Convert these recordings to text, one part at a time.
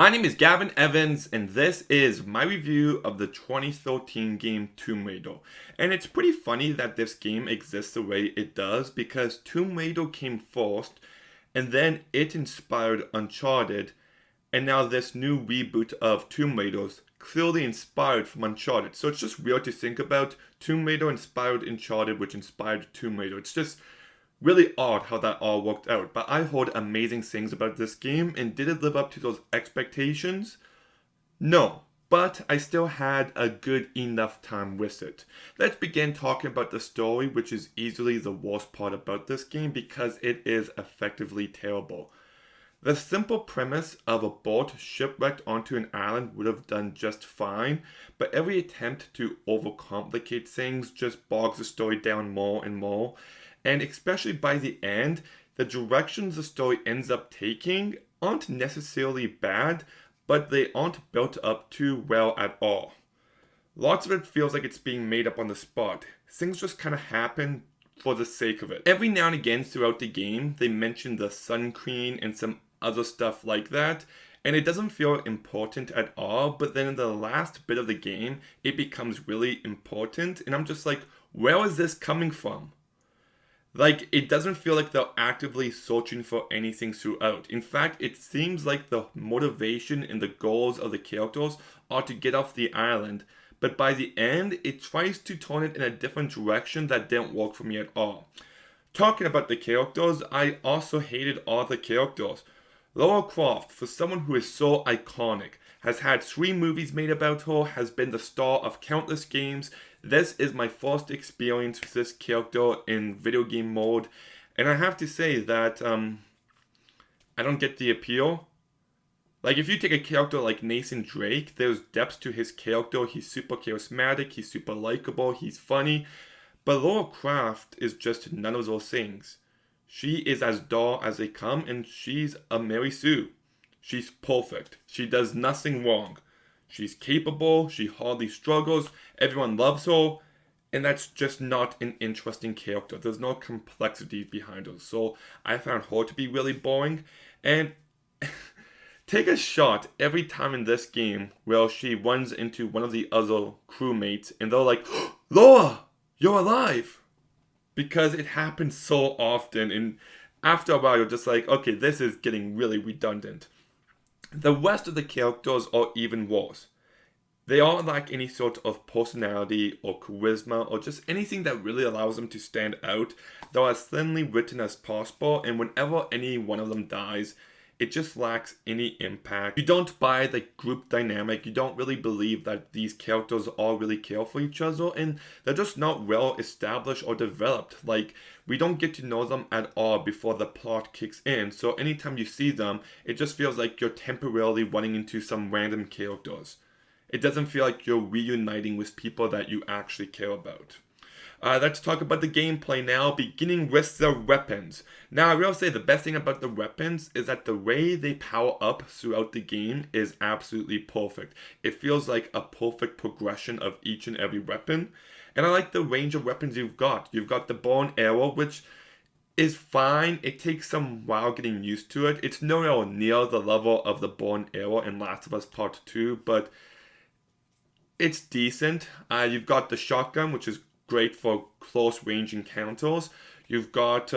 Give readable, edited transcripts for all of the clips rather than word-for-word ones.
My name is Gavin Evans, and this is my review of the 2013 game Tomb Raider. And it's pretty funny that this game exists the way it does because Tomb Raider came first, and then it inspired Uncharted, and now this new reboot of Tomb Raider's clearly inspired from Uncharted. So it's just weird to think about Tomb Raider inspired Uncharted, which inspired Tomb Raider. It's just really odd how that all worked out, but I heard amazing things about this game, and did it live up to those expectations? No, but I still had a good enough time with it. Let's begin talking about the story, which is easily the worst part about this game because it is effectively terrible. The simple premise of a boat shipwrecked onto an island would have done just fine, but every attempt to overcomplicate things just bogs the story down more and more. And especially by the end, the directions the story ends up taking aren't necessarily bad, but they aren't built up too well at all. Lots of it feels like it's being made up on the spot. Things just kind of happen for the sake of it. Every now and again throughout the game, they mention the Sun Queen and some other stuff like that, and it doesn't feel important at all, but then in the last bit of the game, it becomes really important, and I'm just like, where is this coming from? Like, it doesn't feel like they're actively searching for anything throughout. In fact, it seems like the motivation and the goals of the characters are to get off the island, but by the end, it tries to turn it in a different direction that didn't work for me at all. Talking about the characters, I also hated all the characters. Lara Croft, for someone who is so iconic, has had 3 movies made about her, has been the star of countless games. This is my first experience with this character in video game mode, and I have to say that I don't get the appeal. Like, if you take a character like Nathan Drake, there's depth to his character. He's super charismatic, he's super likable, he's funny, but Lara Croft is just none of those things. She is as dull as they come, and she's a Mary Sue. She's perfect. She does nothing wrong. She's capable, she hardly struggles, everyone loves her, and that's just not an interesting character. There's no complexity behind her. So I found her to be really boring. And take a shot every time in this game where she runs into one of the other crewmates and they're like, Laura, you're alive! Because it happens so often, and after a while you're just like, okay, this is getting really redundant. The rest of the characters are even worse. They all lack any sort of personality or charisma or just anything that really allows them to stand out. They're as thinly written as possible, and whenever any one of them dies, it just lacks any impact. You don't buy the group dynamic, you don't really believe that these characters all really care for each other, and they're just not well established or developed. Like, we don't get to know them at all before the plot kicks in, so anytime you see them, it just feels like you're temporarily running into some random characters. It doesn't feel like you're reuniting with people that you actually care about. Let's talk about the gameplay now, beginning with the weapons. Now, I will say the best thing about the weapons is that the way they power up throughout the game is absolutely perfect. It feels like a perfect progression of each and every weapon. And I like the range of weapons you've got. You've got the bow and arrow, which is fine. It takes some while getting used to it. It's nowhere near the level of the bow and arrow in Last of Us Part 2, but it's decent. You've got the shotgun, which is great for close range encounters. You've got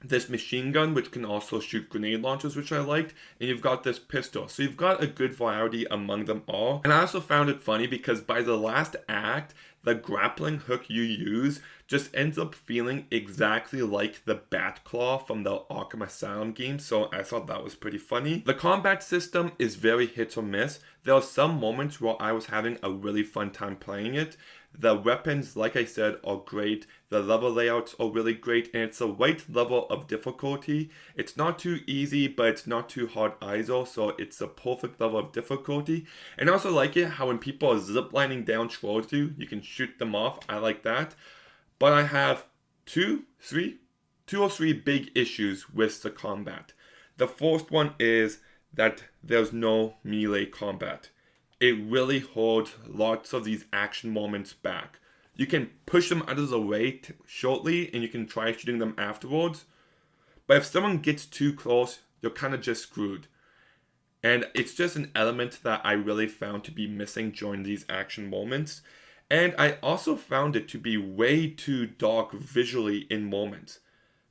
this machine gun, which can also shoot grenade launchers, which I liked, and you've got this pistol. So you've got a good variety among them all. And I also found it funny because by the last act, the grappling hook you use just ends up feeling exactly like the Batclaw from the Arkham Asylum game, so I thought that was pretty funny. The combat system is very hit or miss. There are some moments where I was having a really fun time playing it. The weapons, like I said, are great. The level layouts are really great, and it's the right level of difficulty. It's not too easy, but it's not too hard either, so it's a perfect level of difficulty. And I also like it how when people are ziplining down towards you, you can shoot them off. I like that. But I have two or three big issues with the combat. The first one is that there's no melee combat. It really holds lots of these action moments back. You can push them out of the way shortly and you can try shooting them afterwards. But if someone gets too close, you're kind of just screwed. And it's just an element that I really found to be missing during these action moments. And I also found it to be way too dark visually in moments.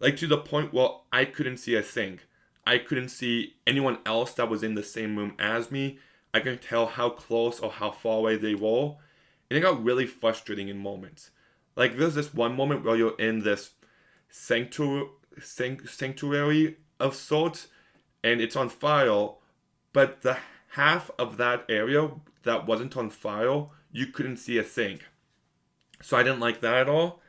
Like to the point where I couldn't see a thing. I couldn't see anyone else that was in the same room as me. I couldn't tell how close or how far away they were. And it got really frustrating in moments. Like there's this one moment where you're in this sanctuary of sorts and it's on fire, but the half of that area that wasn't on fire, you couldn't see a thing. So I didn't like that at all.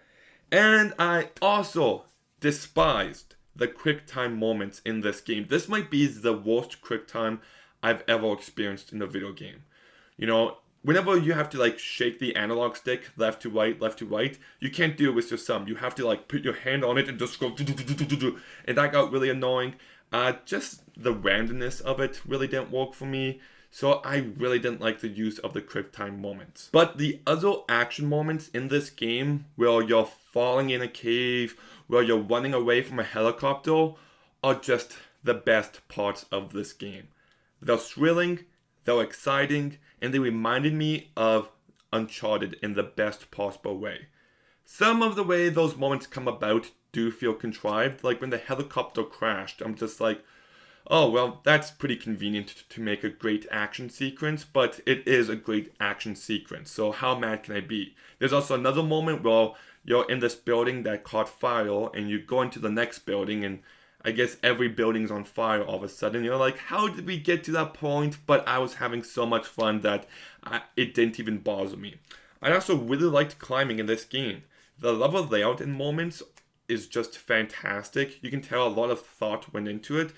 And I also despised the quick time moments in this game. This might be the worst quick time I've ever experienced in a video game. You know, whenever you have to like shake the analog stick left to right, you can't do it with your thumb. You have to like put your hand on it and just go, and that got really annoying. Just the randomness of it really didn't work for me. So I really didn't like the use of the quick time moments. But the other action moments in this game, where you're falling in a cave, where you're running away from a helicopter, are just the best parts of this game. They're thrilling, they're exciting, and they reminded me of Uncharted in the best possible way. Some of the way those moments come about do feel contrived, like when the helicopter crashed, I'm just like, oh, well, that's pretty convenient to make a great action sequence, but it is a great action sequence, so how mad can I be? There's also another moment where you're in this building that caught fire, and you go into the next building, and I guess every building's on fire all of a sudden. You're like, how did we get to that point? But I was having so much fun that it didn't even bother me. I also really liked climbing in this game. The level layout in moments is just fantastic. You can tell a lot of thought went into it.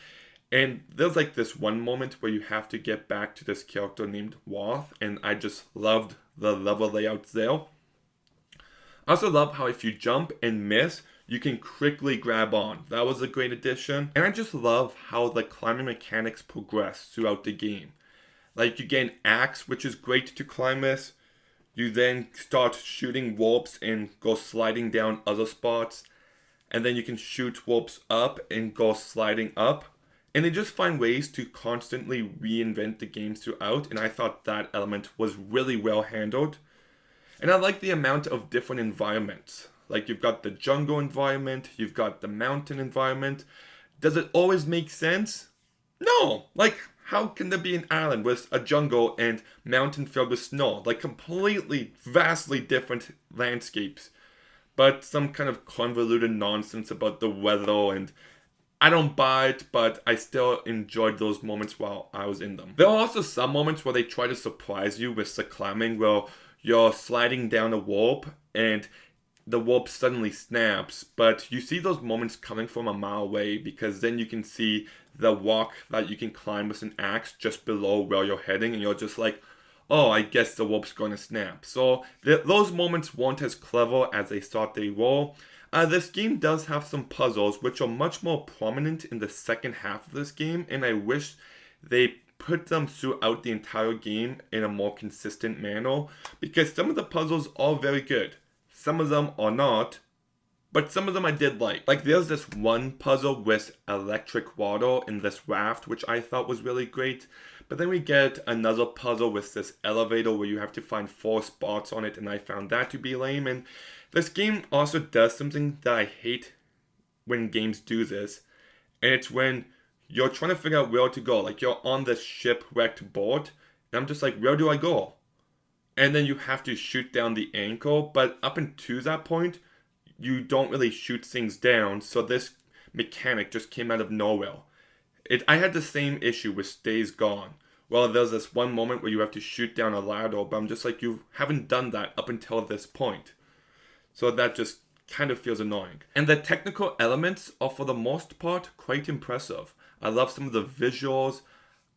And there's like this one moment where you have to get back to this character named Worth, and I just loved the level layout there. I also love how if you jump and miss, you can quickly grab on. That was a great addition. And I just love how the climbing mechanics progress throughout the game. Like you get an axe, which is great to climb with. You then start shooting warps and go sliding down other spots. And then you can shoot warps up and go sliding up. And they just find ways to constantly reinvent the game throughout. And I thought that element was really well handled. And I like the amount of different environments. Like you've got the jungle environment, you've got the mountain environment. Does it always make sense? No! Like, how can there be an island with a jungle and mountain filled with snow? Like completely, vastly different landscapes. But some kind of convoluted nonsense about the weather, and I don't buy it, but I still enjoyed those moments while I was in them. There are also some moments where they try to surprise you with the climbing, where you're sliding down a warp and the warp suddenly snaps, but you see those moments coming from a mile away, because then you can see the rock that you can climb with an axe just below where you're heading, and you're just like, oh, I guess the warp's gonna snap. So those moments weren't as clever as they thought they were. This game does have some puzzles which are much more prominent in the second half of this game, and I wish they put them throughout the entire game in a more consistent manner, because some of the puzzles are very good. Some of them are not, but some of them I did like. Like there's this one puzzle with electric water in this raft, which I thought was really great. But then we get another puzzle with this elevator where you have to find 4 spots on it, and I found that to be lame. And this game also does something that I hate when games do this, and it's when you're trying to figure out where to go. Like you're on this shipwrecked boat, and I'm just like, where do I go? And then you have to shoot down the anchor, but up until that point, you don't really shoot things down, so this mechanic just came out of nowhere. I had the same issue with Days Gone. Well, there's this one moment where you have to shoot down a ladder, but I'm just like, you haven't done that up until this point. So that just kind of feels annoying. And the technical elements are for the most part quite impressive. I love some of the visuals.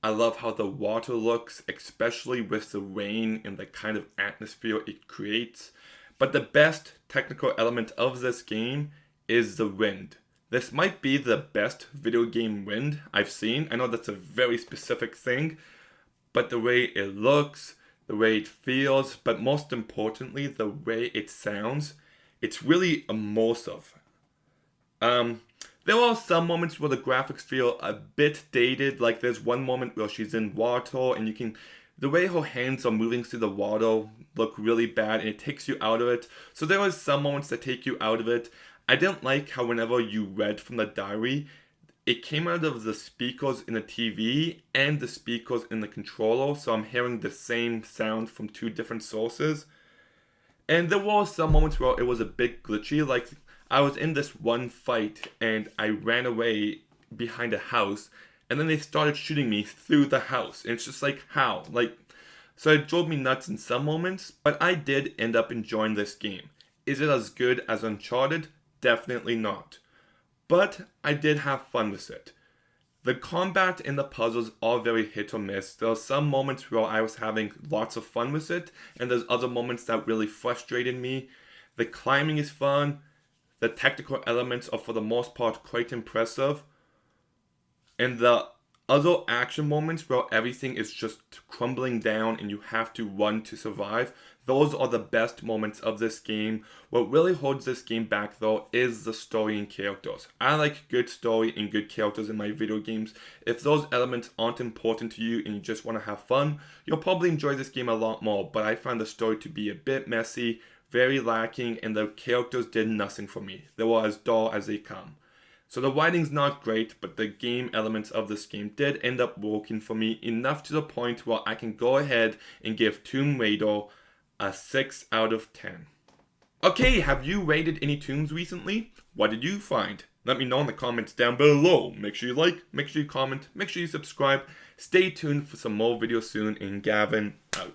I love how the water looks, especially with the rain and the kind of atmosphere it creates. But the best technical element of this game is the wind. This might be the best video game wind I've seen. I know that's a very specific thing, but the way it looks, the way it feels, but most importantly, the way it sounds, it's really immersive. There are some moments where the graphics feel a bit dated, like there's one moment where she's in water and the way her hands are moving through the water look really bad and it takes you out of it. So there was some moments that take you out of it. I didn't like how whenever you read from the diary, it came out of the speakers in the TV and the speakers in the controller, so I'm hearing the same sound from two different sources. And there were some moments where it was a bit glitchy, like I was in this one fight and I ran away behind a house and then they started shooting me through the house. And it's just like, how? So it drove me nuts in some moments, but I did end up enjoying this game. Is it as good as Uncharted? Definitely not. But I did have fun with it. The combat and the puzzles are very hit or miss. There are some moments where I was having lots of fun with it, and there's other moments that really frustrated me. The climbing is fun. The technical elements are for the most part quite impressive. And the other action moments where everything is just crumbling down and you have to run to survive, those are the best moments of this game. What really holds this game back though is the story and characters. I like good story and good characters in my video games. If those elements aren't important to you and you just want to have fun, you'll probably enjoy this game a lot more, but I found the story to be a bit messy, very lacking, and the characters did nothing for me. They were as dull as they come. So the writing's not great, but the game elements of this game did end up working for me enough to the point where I can go ahead and give Tomb Raider a 6 out of 10. Okay, have you raided any tombs recently? What did you find? Let me know in the comments down below. Make sure you like, make sure you comment, make sure you subscribe. Stay tuned for some more videos soon, and Gavin out.